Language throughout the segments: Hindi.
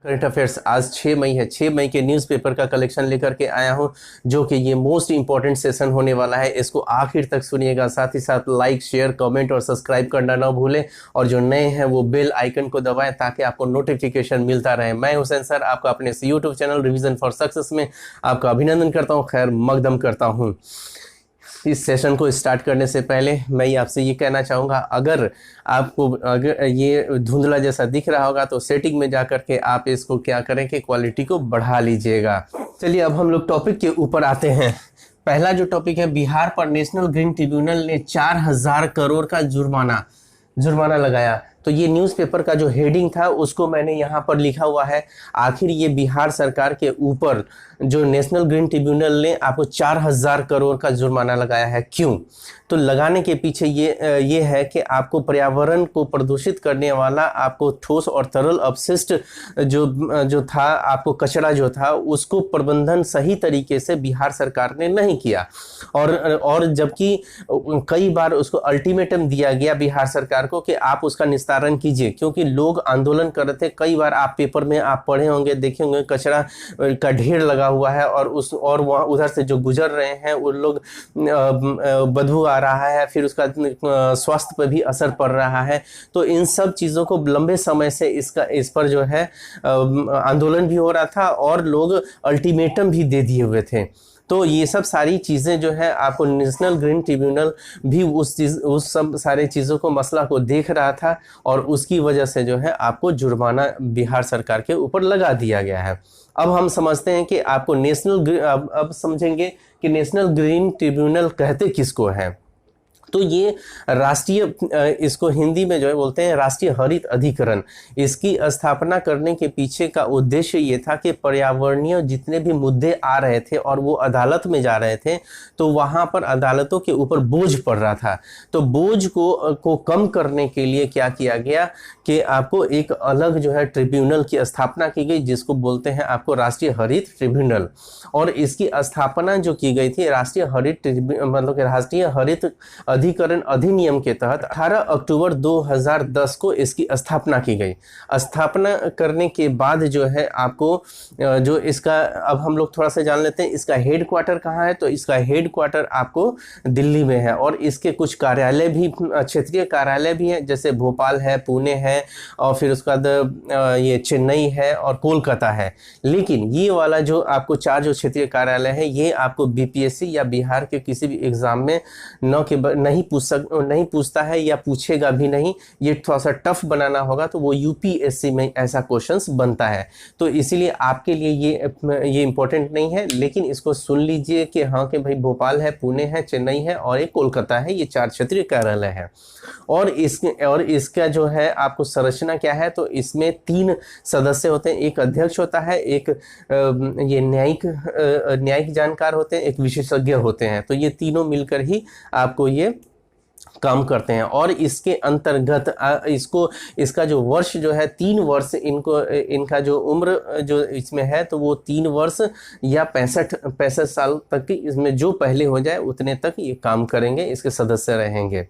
करंट अफेयर्स आज 6 मई है। 6 मई के न्यूज़पेपर का कलेक्शन लेकर के आया हूं, जो कि ये मोस्ट इंपॉर्टेंट सेशन होने वाला है। इसको आखिर तक सुनिएगा, साथ ही साथ लाइक, शेयर, कमेंट और सब्सक्राइब करना ना भूलें। और जो नए हैं वो बेल आइकन को दबाएं ताकि आपको नोटिफिकेशन मिलता रहे। मैं हुसैन सर आपका अपने इस YouTube channel revision for success में आपका अभिनंदन करता हूँ, खैर मकदम करता हूँ। इस सेशन को स्टार्ट करने से पहले मैं आपसे ये कहना चाहूँगा, अगर ये धुंधला जैसा दिख रहा होगा तो सेटिंग में जा कर के आप इसको क्या करें कि क्वालिटी को बढ़ा लीजिएगा। चलिए अब हम लोग टॉपिक के ऊपर आते हैं। पहला जो टॉपिक है, बिहार पर नेशनल ग्रीन ट्रिब्यूनल ने 4,000 करोड़ का जुर्माना लगाया। तो ये न्यूज़पेपर का जो हेडिंग था उसको मैंने यहाँ पर लिखा हुआ है। आखिर ये बिहार सरकार के ऊपर जो नेशनल ग्रीन ट्रिब्यूनल ने आपको 4,000 करोड़ का जुर्माना लगाया है, क्यों? तो लगाने के पीछे ये है कि आपको पर्यावरण को प्रदूषित करने वाला आपको ठोस और तरल अपशिष्ट जो था, आपको कचरा जो था, उसको प्रबंधन सही तरीके से बिहार सरकार ने नहीं किया। और जबकि कई बार उसको अल्टीमेटम दिया गया बिहार सरकार को कि आप उसका निस्तारण कीजिए, क्योंकि लोग आंदोलन कर रहे थे। कई बार आप पेपर में आप पढ़े होंगे, देखे होंगे, कचरा का ढेर लगा हुआ है और वहाँ उधर से जो गुजर रहे हैं उन लोग बदबू आ रहा है, फिर उसका स्वास्थ्य पर भी असर पड़ रहा है। तो इन सब चीज़ों को लंबे समय से इस पर जो है आंदोलन भी हो रहा था और लोग अल्टीमेटम भी दे दिए हुए थे। तो ये सब सारी चीज़ें जो है आपको नेशनल ग्रीन ट्रिब्यूनल भी उस सब सारे चीज़ों को, मसला को देख रहा था और उसकी वजह से जो है आपको जुर्माना बिहार सरकार के ऊपर लगा दिया गया है। अब हम समझते हैं कि आपको अब समझेंगे कि नेशनल ग्रीन ट्रिब्यूनल कहते किसको है। तो ये राष्ट्रीय, इसको हिंदी में जो है बोलते हैं राष्ट्रीय हरित अधिकरण। इसकी स्थापना करने के पीछे का उद्देश्य ये था कि पर्यावरणीय जितने भी मुद्दे आ रहे थे और वो अदालत में जा रहे थे, तो वहाँ पर अदालतों के ऊपर बोझ पड़ रहा था। तो बोझ को कम करने के लिए क्या किया गया कि आपको एक अलग जो है ट्रिब्यूनल की स्थापना की गई, जिसको बोलते हैं आपको राष्ट्रीय हरित ट्रिब्यूनल। और इसकी स्थापना जो की गई थी राष्ट्रीय हरित अधिकरण अधिनियम के तहत 18 अक्टूबर 2010 को इसकी स्थापना की गई। स्थापना करने के बाद जो है आपको जो इसका, अब हम लोग थोड़ा सा जान लेते हैं इसका हेडक्वार्टर कहाँ है। तो इसका हेडक्वार्टर आपको दिल्ली में है और इसके कुछ कार्यालय भी, क्षेत्रीय कार्यालय भी हैं, जैसे भोपाल है, पुणे है और फिर उसके बाद ये चेन्नई है और कोलकाता है। लेकिन ये वाला जो आपको 4 जो क्षेत्रीय कार्यालय है, ये आपको बीपीएससी या बिहार के किसी भी एग्जाम में नहीं पूछता है या पूछेगा भी नहीं। ये थोड़ा सा टफ बनाना होगा, तो वो यूपीएससी में ऐसा क्वेश्चंस बनता है। तो इसीलिए आपके लिए ये इंपॉर्टेंट नहीं है, लेकिन इसको सुन लीजिए कि हाँ कि भाई भोपाल है, पुणे है, चेन्नई है और एक कोलकाता है, ये 4 क्षेत्रीय कार्यालय है। और इसका जो है आपको संरचना क्या है, तो इसमें 3 सदस्य होते हैं। एक अध्यक्ष होता है, एक ये न्यायिक जानकार होते हैं, एक विशेषज्ञ होते हैं। तो ये तीनों मिलकर ही आपको ये काम करते हैं। और इसके अंतर्गत इसका जो वर्ष जो है 3 वर्ष, इनका जो उम्र जो इसमें है तो वो 3 वर्ष या 65 साल तक की, इसमें जो पहले हो जाए उतने तक ये काम करेंगे, इसके सदस्य रहेंगे।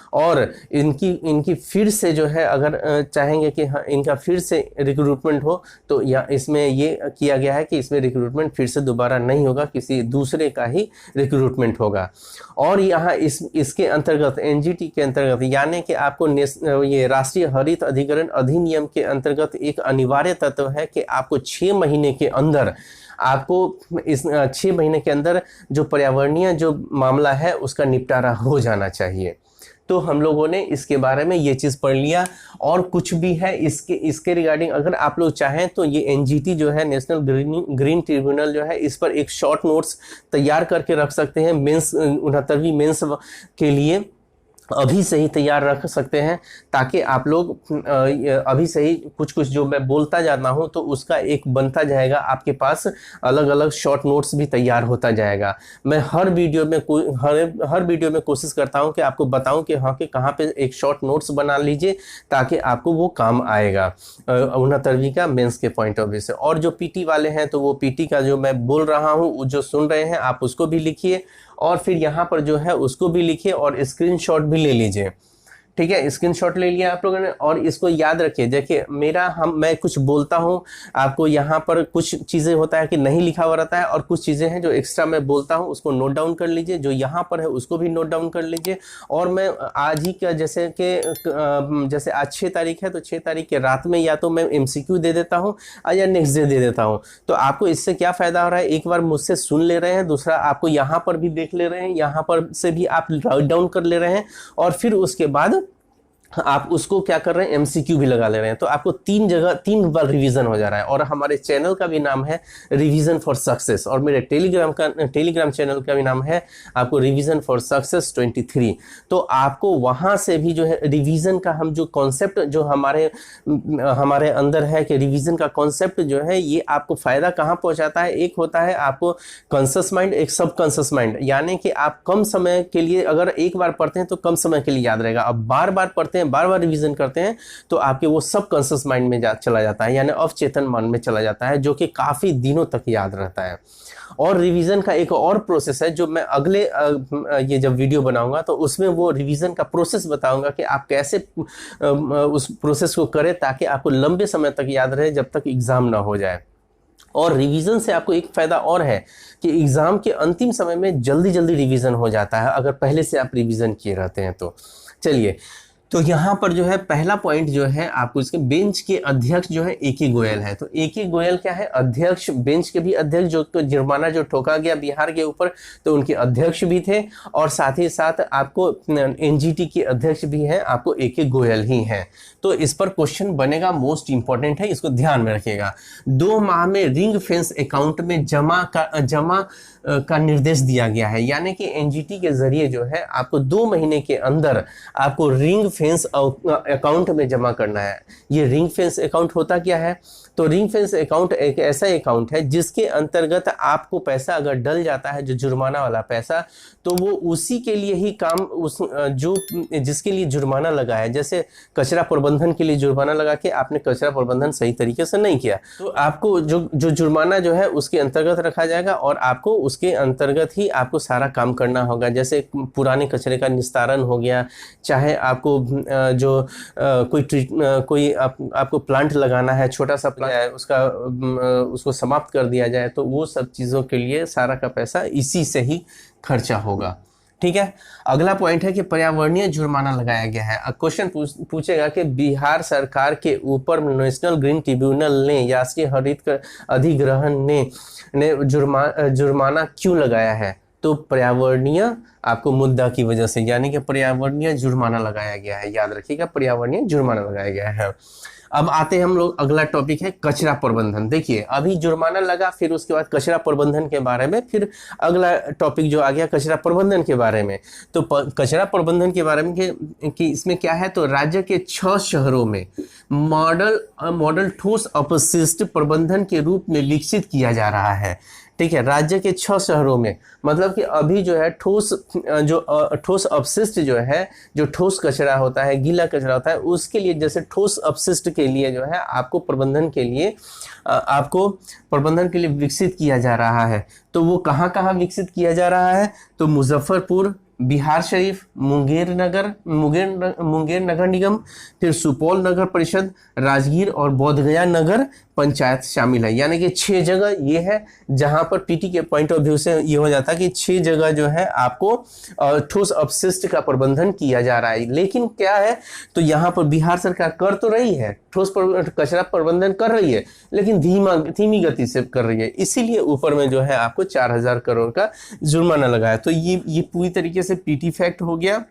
और इनकी फिर से जो है, अगर चाहेंगे कि हाँ इनका फिर से रिक्रूटमेंट हो, तो या इसमें ये किया गया है कि इसमें रिक्रूटमेंट फिर से दोबारा नहीं होगा, किसी दूसरे का ही रिक्रूटमेंट होगा। और यहाँ इसके अंतर्गत एनजीटी के अंतर्गत, यानी कि आपको ये राष्ट्रीय हरित अधिकरण अधिनियम के अंतर्गत एक अनिवार्य तत्व है कि आपको 6 महीने के अंदर इस 6 महीने के अंदर जो पर्यावरणीय जो मामला है उसका निपटारा हो जाना चाहिए। तो हम लोगों ने इसके बारे में ये चीज़ पढ़ लिया। और कुछ भी है इसके रिगार्डिंग अगर आप लोग चाहें तो ये एनजीटी जो है, नेशनल ग्रीन ट्रिब्यूनल जो है, इस पर एक शॉर्ट नोट्स तैयार करके रख सकते हैं। 69वीं मेंस के लिए अभी से ही तैयार रख सकते हैं, ताकि आप लोग अभी से ही कुछ जो मैं बोलता जाता हूं तो उसका एक बनता जाएगा, आपके पास अलग अलग शॉर्ट नोट्स भी तैयार होता जाएगा। मैं हर वीडियो में कोशिश करता हूं कि आपको बताऊं कि हाँ कि कहाँ पे एक शॉर्ट नोट्स बना लीजिए, ताकि आपको वो काम आएगा 69वीं का मेंस के पॉइंट ऑफ व्यू से। और जो पीटी वाले हैं तो वो पीटी का जो मैं बोल रहा हूँ, जो सुन रहे हैं आप उसको भी लिखिए और फिर यहाँ पर जो है उसको भी लिखिए और स्क्रीनशॉट भी ले लीजिए। ठीक है, स्क्रीनशॉट ले लिया आप लोगों ने। और इसको याद रखिए, देखिए मैं कुछ बोलता हूँ आपको, यहाँ पर कुछ चीज़ें होता है कि नहीं लिखा हुआ रहता है, और कुछ चीज़ें हैं जो एक्स्ट्रा मैं बोलता हूँ उसको नोट डाउन कर लीजिए, जो यहाँ पर है उसको भी नोट डाउन कर लीजिए। और मैं आज ही का जैसे आज 6 तारीख है, तो 6 तारीख के रात में या तो मैं MCQ दे देता हूँ या नेक्स्ट डे दे देता हूँ। तो आपको इससे क्या फ़ायदा हो रहा है, एक बार मुझसे सुन ले रहे हैं, दूसरा आपको यहाँ पर भी देख ले रहे हैं, यहाँ पर से भी आप राइट डाउन कर ले रहे हैं, और फिर उसके बाद आप उसको क्या कर रहे हैं, MCQ भी लगा ले रहे हैं। तो आपको 3 बार रिवीजन हो जा रहा है। और हमारे चैनल का भी नाम है रिवीजन फॉर सक्सेस, और मेरे टेलीग्राम चैनल का भी नाम है आपको रिवीजन फॉर सक्सेस 23। तो आपको वहां से भी जो है रिवीजन का हम जो कॉन्सेप्ट जो हमारे अंदर है कि रिवीजन का कॉन्सेप्ट जो है ये आपको फायदा कहाँ पहुंचाता है। एक होता है आपको कॉन्शियस माइंड, एक सब कॉन्शियस माइंड, यानी कि आप कम समय के लिए अगर एक बार पढ़ते हैं तो कम समय के लिए याद रहेगा। अब बार बार पढ़ते हैं, बार बार रिवीजन करते हैं, तो आपके वो सब कॉन्शियस माइंड में चला जाता है, यानी अवचेतन मन में चला जाता है, जो कि काफी दिनों तक याद रहता है। और रिवीजन का एक और प्रोसेस है जो मैं अगले ये जब वीडियो बनाऊंगा तो उसमें वो रिवीजन का प्रोसेस बताऊंगा कि आप कैसे उस प्रोसेस को करें ताकि आपको लंबे समय तक याद रहे जब तक एग्जाम ना हो जाए। और रिवीजन से आपको एक फायदा और है कि एग्जाम के अंतिम समय में जल्दी जल्दी रिवीजन हो जाता है अगर पहले से आप रिवीजन किए रहते हैं तो। चलिए, तो यहाँ पर जो है पहला पॉइंट जो है आपको इसके बेंच के अध्यक्ष जो है AK गोयल है। तो AK गोयल क्या है, अध्यक्ष, बेंच के भी अध्यक्ष, जो तो जुर्माना जो ठोका गया बिहार के ऊपर तो उनके अध्यक्ष भी थे, और साथ ही साथ आपको NGT के अध्यक्ष भी हैं, आपको AK गोयल ही हैं। तो इस पर क्वेश्चन बनेगा, मोस्ट इंपॉर्टेंट है, इसको ध्यान में रखिएगा। 2 माह में रिंग फेंस अकाउंट में जमा का निर्देश दिया गया है, यानी कि NGT के जरिए जो है आपको 2 महीने के अंदर आपको रिंग फेंस अकाउंट में जमा करना है। ये रिंग फेंस अकाउंट होता क्या है, तो रिंग फेंस अकाउंट एक ऐसा अकाउंट है जिसके अंतर्गत आपको पैसा अगर डल जाता है, जो जुर्माना वाला पैसा, तो वो उसी के लिए ही काम जिसके लिए जुर्माना लगा है। जैसे कचरा प्रबंधन के लिए जुर्माना लगा के आपने कचरा प्रबंधन सही तरीके से नहीं किया, तो आपको जो जुर्माना जो है उसके अंतर्गत रखा जाएगा, और आपको उसके अंतर्गत ही आपको सारा काम करना होगा। जैसे पुराने कचरे का निस्तारण हो गया, चाहे आपको आपको प्लांट लगाना है, छोटा सा प्लांट है, उसको समाप्त कर दिया जाए, तो वो सब चीज़ों के लिए सारा का पैसा इसी से ही खर्चा होगा। ठीक है, अगला पॉइंट है कि पर्यावरणीय जुर्माना लगाया गया है। क्वेश्चन पूछेगा कि बिहार सरकार के ऊपर नेशनल ग्रीन ट्रिब्यूनल ने, राष्ट्रीय हरित अधिग्रहण ने जुर्माना क्यों लगाया है, तो पर्यावरणीय आपको मुद्दा की वजह से, यानी कि पर्यावरणीय जुर्माना लगाया गया है। याद रखिएगा, पर्यावरणीय जुर्माना लगाया गया है। अब आते हैं हम लोग, अगला टॉपिक है कचरा प्रबंधन। देखिए, अभी जुर्माना लगा, फिर उसके बाद कचरा प्रबंधन के बारे में, फिर अगला टॉपिक जो आ गया कचरा प्रबंधन के बारे में। तो कचरा प्रबंधन के बारे में कि इसमें क्या है, तो राज्य के 6 शहरों में मॉडल ठोस अपशिष्ट प्रबंधन के रूप में विकसित किया जा रहा है। ठीक है, राज्य के 6 शहरों में, मतलब कि अभी जो है ठोस अपशिष्ट जो है, जो ठोस कचरा होता है, गीला कचरा होता है, उसके लिए, जैसे ठोस अपशिष्ट के लिए जो है आपको प्रबंधन के लिए विकसित किया जा रहा है। तो वो कहाँ कहाँ विकसित किया जा रहा है, तो मुजफ्फरपुर, बिहार शरीफ, मुंगेर नगर निगम, फिर सुपौल नगर परिषद, राजगीर और बोधगया नगर पंचायत शामिल है। यानी कि 6 जगह ये है जहां पर पीटी के पॉइंट ऑफ व्यू से ये हो जाता है कि 6 जगह जो है आपको ठोस अपशिष्ट का प्रबंधन किया जा रहा है। लेकिन क्या है, तो यहाँ पर बिहार सरकार कर तो रही है, ठोस कचरा प्रबंधन कर रही है, लेकिन धीमी गति से कर रही है, इसीलिए ऊपर में जो है आपको 4000 करोड़ का जुर्माना लगा है। तो ये पूरी तरीके से पीटी फैक्ट हो गया,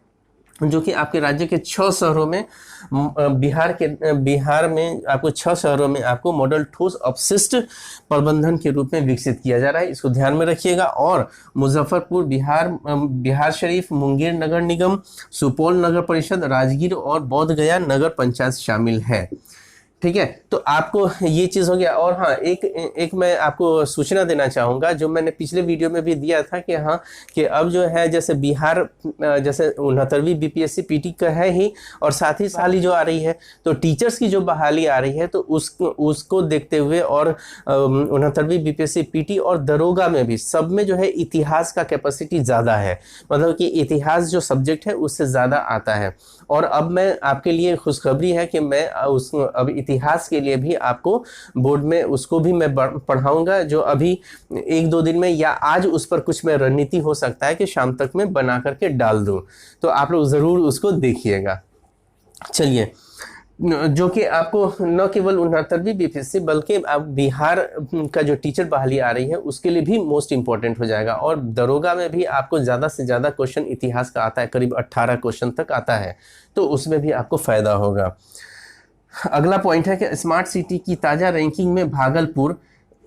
जो कि आपके राज्य के 6 शहरों में, बिहार में आपको 6 शहरों में आपको मॉडल ठोस अपशिष्ट प्रबंधन के रूप में विकसित किया जा रहा है। इसको ध्यान में रखिएगा। और मुजफ्फरपुर, बिहार शरीफ, मुंगेर नगर निगम, सुपौल नगर परिषद, राजगीर और बोधगया नगर पंचायत शामिल है। ठीक है, तो आपको ये चीज़ हो गया। और हाँ, एक मैं आपको सूचना देना चाहूँगा, जो मैंने पिछले वीडियो में भी दिया था कि हाँ, कि अब जो है जैसे बिहार जैसे 69वीं बीपीएससी पीटी का है ही, और साथ ही साल ही जो आ रही है, तो टीचर्स की जो बहाली आ रही है, तो उसको देखते हुए और 69वीं बीपीएससी पीटी और दरोगा में भी सब में जो है इतिहास का कैपेसिटी ज़्यादा है, मतलब कि इतिहास जो सब्जेक्ट है उससे ज़्यादा आता है। और अब मैं आपके लिए खुशखबरी है कि मैं अब इतिहास के लिए भी आपको बोर्ड में उसको भी मैं पढ़ाऊंगा, जो अभी 1-2 दिन में या आज उस पर कुछ मैं रणनीति हो सकता है कि शाम तक मैं बना करके डाल दूं, तो आप लोग ज़रूर उसको देखिएगा। चलिए, जो कि आपको न केवल 69वीं बीपीएससी बल्कि अब बिहार का जो टीचर बहाली आ रही है उसके लिए भी मोस्ट इंपॉर्टेंट हो जाएगा। और दरोगा में भी आपको ज़्यादा से ज़्यादा क्वेश्चन इतिहास का आता है, करीब 18 क्वेश्चन तक आता है, तो उसमें भी आपको फ़ायदा होगा। अगला पॉइंट है कि स्मार्ट सिटी की ताज़ा रैंकिंग में भागलपुर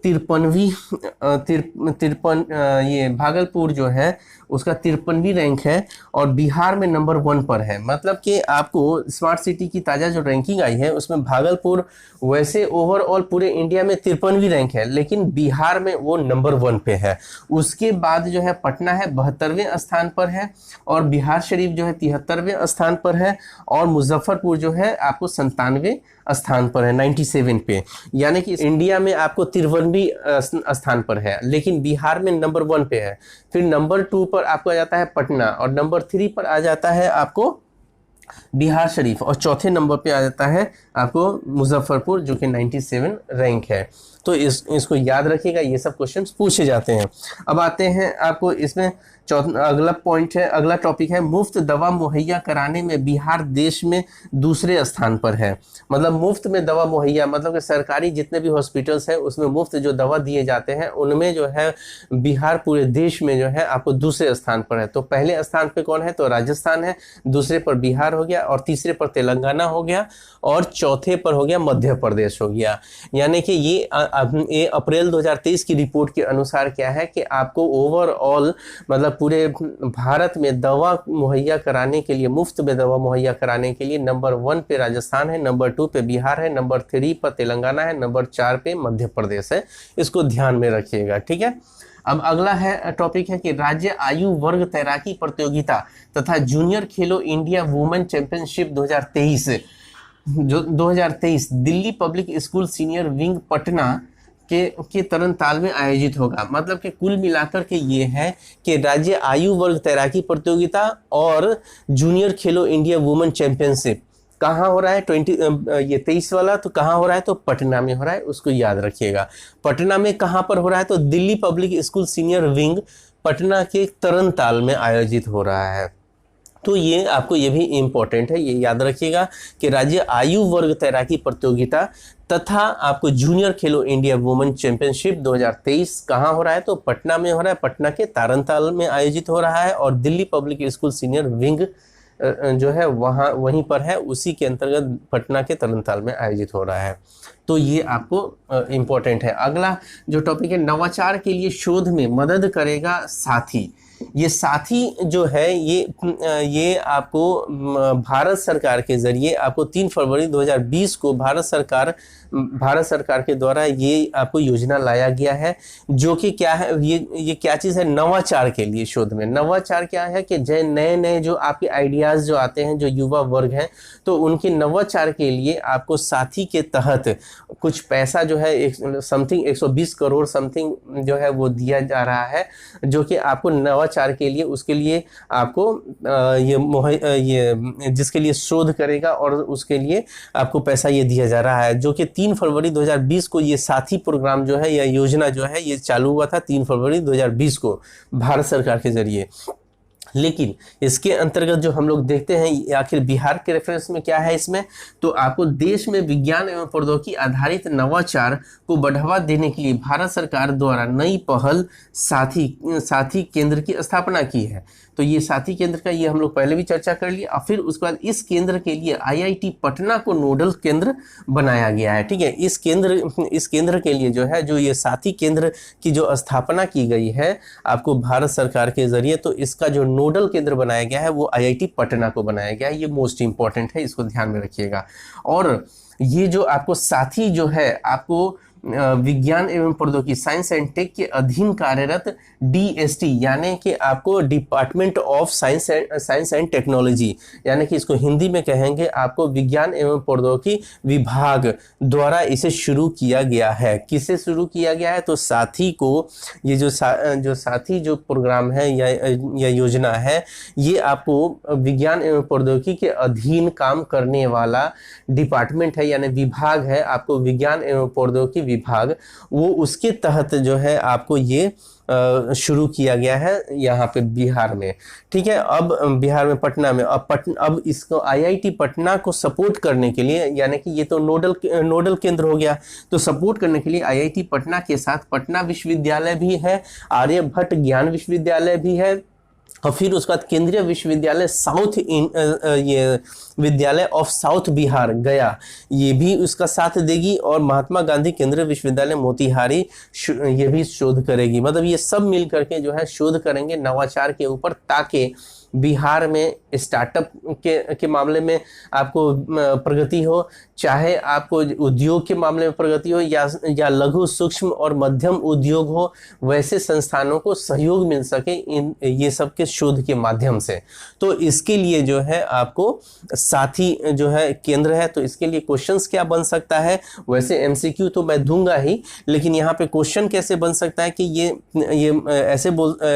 53 ये भागलपुर जो है उसका 53वीं रैंक है, और बिहार में नंबर 1 पर है। मतलब कि आपको स्मार्ट सिटी की ताज़ा जो रैंकिंग आई है उसमें भागलपुर वैसे ओवरऑल पूरे इंडिया में 53वीं रैंक है, लेकिन बिहार में वो नंबर 1 पे है। उसके बाद जो है पटना है 72वें स्थान पर है, और बिहार शरीफ जो है 73वें स्थान पर है, और मुजफ्फरपुर जो है आपको 97वें स्थान पर है, 97 पे। यानी कि इंडिया में आपको 53वीं स्थान पर है, लेकिन बिहार में नंबर 1 पे है। फिर नंबर 2 पर आपको आ जाता है पटना, और नंबर 3 पर आ जाता है आपको बिहार शरीफ, और चौथे नंबर पे आ जाता है आपको मुजफ्फरपुर जो कि 97 रैंक है। तो इसको याद रखिएगा, ये सब क्वेश्चंस पूछे जाते हैं। अब आते हैं आपको इसमें अगला पॉइंट है, अगला टॉपिक है मुफ्त दवा मुहैया कराने में बिहार देश में दूसरे स्थान पर है। मतलब मुफ्त में दवा मुहैया, मतलब कि सरकारी जितने भी हॉस्पिटल्स हैं उसमें मुफ्त जो दवा दिए जाते हैं उनमें जो है बिहार पूरे देश में जो है आपको दूसरे स्थान पर है। तो पहले स्थान पर कौन है, तो राजस्थान है, दूसरे पर बिहार हो गया, और तीसरे पर तेलंगाना हो गया, और चौथे पर हो गया मध्य प्रदेश हो गया। यानी कि ये अप्रैल 2023 की रिपोर्ट के अनुसार क्या है कि आपको ओवरऑल मतलब पूरे भारत में दवा मुहैया कराने के लिए, मुफ्त में दवा मुहैया कराने के लिए नंबर 1 पे राजस्थान है, नंबर 2 पे बिहार है, नंबर 3 पर तेलंगाना है, नंबर 4 पे मध्य प्रदेश है। इसको ध्यान में रखिएगा, ठीक है। अब अगला है टॉपिक है कि राज्य आयु वर्ग तैराकी प्रतियोगिता तथा जूनियर खेलो India women championship 2023 Delhi public school senior wing Patna के तरनताल में आयोजित होगा। मतलब कि कुल मिलाकर के ये है कि राज्य आयु वर्ग तैराकी प्रतियोगिता और जूनियर खेलो इंडिया वुमेन चैंपियनशिप कहाँ हो रहा है, 23 वाला, तो कहाँ हो रहा है, तो पटना में हो रहा है, उसको याद रखिएगा। पटना में कहाँ पर हो रहा है, तो Delhi public school senior wing Patna के तरनताल में आयोजित हो रहा है। तो ये आपको ये भी इम्पोर्टेंट है, ये याद रखिएगा कि राज्य आयु वर्ग तैराकी प्रतियोगिता तथा आपको जूनियर खेलो इंडिया वुमेन चैंपियनशिप 2023 कहाँ हो रहा है, तो पटना में हो रहा है, पटना के तारनताल में आयोजित हो रहा है, और Delhi public school senior wing जो है वहीं पर है, उसी के अंतर्गत पटना के तरनताल में आयोजित हो रहा है। तो ये आपको इम्पोर्टेंट है। अगला जो टॉपिक है, नवाचार के लिए शोध में मदद करेगा साथी। ये साथी जो है ये आपको भारत सरकार के जरिए आपको 3 फरवरी 2020 को भारत सरकार के द्वारा ये आपको योजना लाया गया है, जो कि क्या है, ये क्या चीज़ है, नवाचार के लिए शोध में। नवाचार क्या है कि नए जो आपके आइडियाज़ जो आते हैं, जो युवा वर्ग हैं, तो उनके नवाचार के लिए आपको साथी के तहत कुछ पैसा जो है समथिंग 120 करोड़ समथिंग जो है वो दिया जा रहा है, जो कि आपको नवाचार के लिए, उसके लिए आपको ये जिसके लिए शोध करेगा और उसके लिए आपको पैसा ये दिया जा रहा है, जो कि 3 फरवरी 2020 को ये साथी प्रोग्राम जो है या योजना जो है ये चालू हुआ था 3 फरवरी 2020 को भारत सरकार के जरिए। लेकिन इसके अंतर्गत जो हम लोग देखते हैं आखिर बिहार के रेफरेंस में क्या है इसमें, तो आपको देश में विज्ञान एवं प्रौद्योगिकी आधारित नवाचार को बढ़ावा देने के लिए भारत सरकार द्वारा नई पहल साथी केंद्र की स्थापना की है। तो ये साथी केंद्र का ये हम लोग पहले भी चर्चा कर लिया। और फिर उसके बाद इस केंद्र के लिए आईआईटी पटना को नोडल केंद्र बनाया गया है। ठीक है, इस केंद्र के लिए जो है, जो ये साथी केंद्र की जो स्थापना की गई है आपको भारत सरकार के जरिए, तो इसका जो नोडल केंद्र बनाया गया है वो आईआईटी पटना को बनाया गया है। ये मोस्ट इंपॉर्टेंट है, इसको ध्यान में रखिएगा। और ये जो आपको साथी जो है आपको विज्ञान एवं प्रौद्योगिकी साइंस एंड टेक के अधीन कार्यरत डीएसटी यानी कि आपको department of science and technology, यानी कि इसको हिंदी में कहेंगे आपको विज्ञान एवं प्रौद्योगिकी विभाग द्वारा इसे शुरू किया गया है। किसे शुरू किया गया है? तो साथी को, ये जो साथी जो प्रोग्राम है या योजना है, ये आपको विज्ञान एवं प्रौद्योगिकी के अधीन काम करने वाला डिपार्टमेंट है, यानी विभाग है आपको विज्ञान एवं प्रौद्योगिकी विभाग, वो उसके तहत जो है आपको ये शुरू किया गया है यहाँ पे बिहार में। ठीक है, अब बिहार में पटना में, अब इसको आईआईटी पटना को सपोर्ट करने के लिए, यानी कि ये तो नोडल केंद्र हो गया, तो सपोर्ट करने के लिए आईआईटी पटना के साथ पटना विश्वविद्यालय भी है, आर्यभट्ट ज्ञान विश्वविद्यालय भी है, और फिर उसके बाद केंद्रीय विश्वविद्यालय ये विद्यालय ऑफ साउथ बिहार गया, ये भी उसका साथ देगी, और महात्मा गांधी केंद्रीय विश्वविद्यालय मोतिहारी ये भी शोध करेगी। मतलब ये सब मिल करके जो है शोध करेंगे नवाचार के ऊपर, ताकि बिहार में स्टार्टअप के मामले में आपको प्रगति हो, चाहे आपको उद्योग के मामले में प्रगति हो, या लघु सूक्ष्म और मध्यम उद्योग हो, वैसे संस्थानों को सहयोग मिल सके ये सब के शोध के माध्यम से। तो इसके लिए जो है आपको साथी जो है केंद्र है, तो इसके लिए क्वेश्चंस क्या बन सकता है? वैसे एमसीक्यू तो मैं दूंगा ही, लेकिन यहाँ पे क्वेश्चन कैसे बन सकता है कि ये ऐसे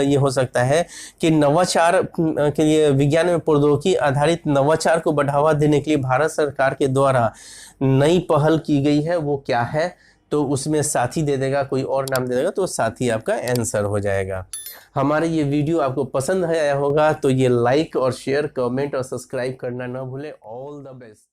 ये हो सकता है कि नवाचार के लिए, विज्ञान में प्रौद्योगिकी आधारित नवाचार को बढ़ावा देने के लिए भारत सरकार के द्वारा नई पहल की गई है, वो क्या है? तो उसमें साथी दे देगा, कोई और नाम दे देगा, तो साथी आपका आंसर हो जाएगा। हमारे ये वीडियो आपको पसंद आया होगा तो ये लाइक और शेयर, कमेंट और सब्सक्राइब करना ना भूलें। All the best.